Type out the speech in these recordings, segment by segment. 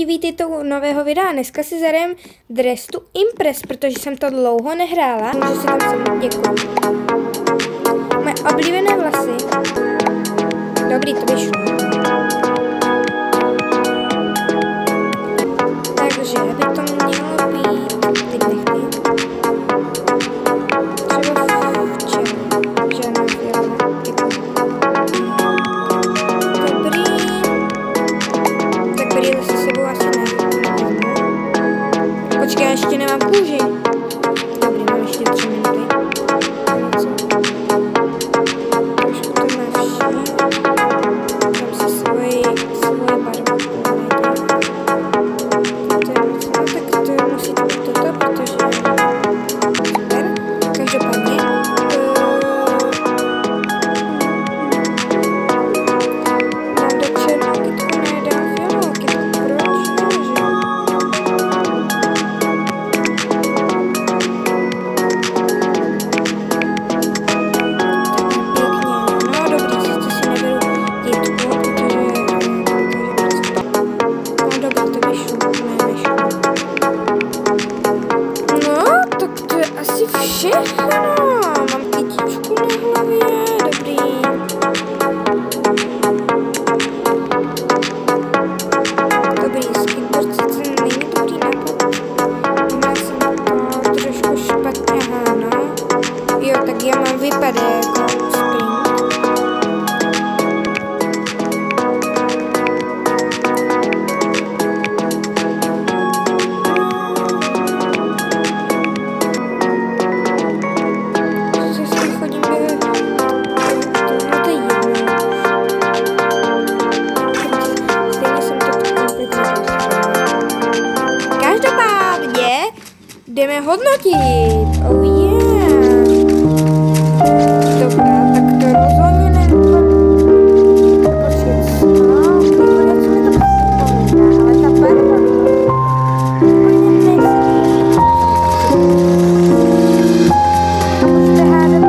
lidi, vítejte u nového videa. Dneska si zahrajeme Dress to Impress, protože jsem to dlouho nehrála. Můžu si tam sem, děkuji. Moje oblíbené vlasy. Dobrý, to vyšlo. Takže by to mělo být... Teď nechci. Třeba v čem? Žádná fialová. Dobrý. Tak brýle se sebou asi ne. Počkej, já ještě nemám kůži. Dobrý, mám ještě 3 minuty. Trošku to navší. Dám si svoje barvu. Tak to musí to být toto, protože... Super. Každopádně. Mám do černou kytku, nedám fialovou kytku. Proč? Nože. Všechno, mám kytičku na hlavě, dobrý. Dobrý, skateboard sice není dobrý nápad. Měla jsem to trošku špatně, aha, no. Jo, tak já mám vypadat jako sprint. Jdeme hodnotit. Oh yeah. Dobrá, tak to rozhodně nevypadá. Počkej, jak se mi to připomíná, ale ta barva úplně nejsem. A můžete hádat.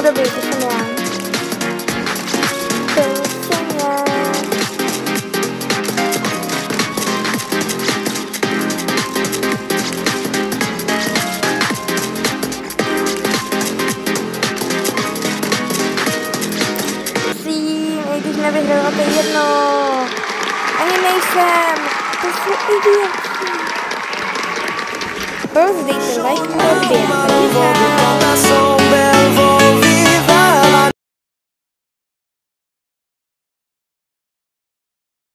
Dobrý, to jsem já. Prosím, i když nevyhrala, to je jedno. Ani nejsem. To jsou idioti. Rozdejte like a odběr.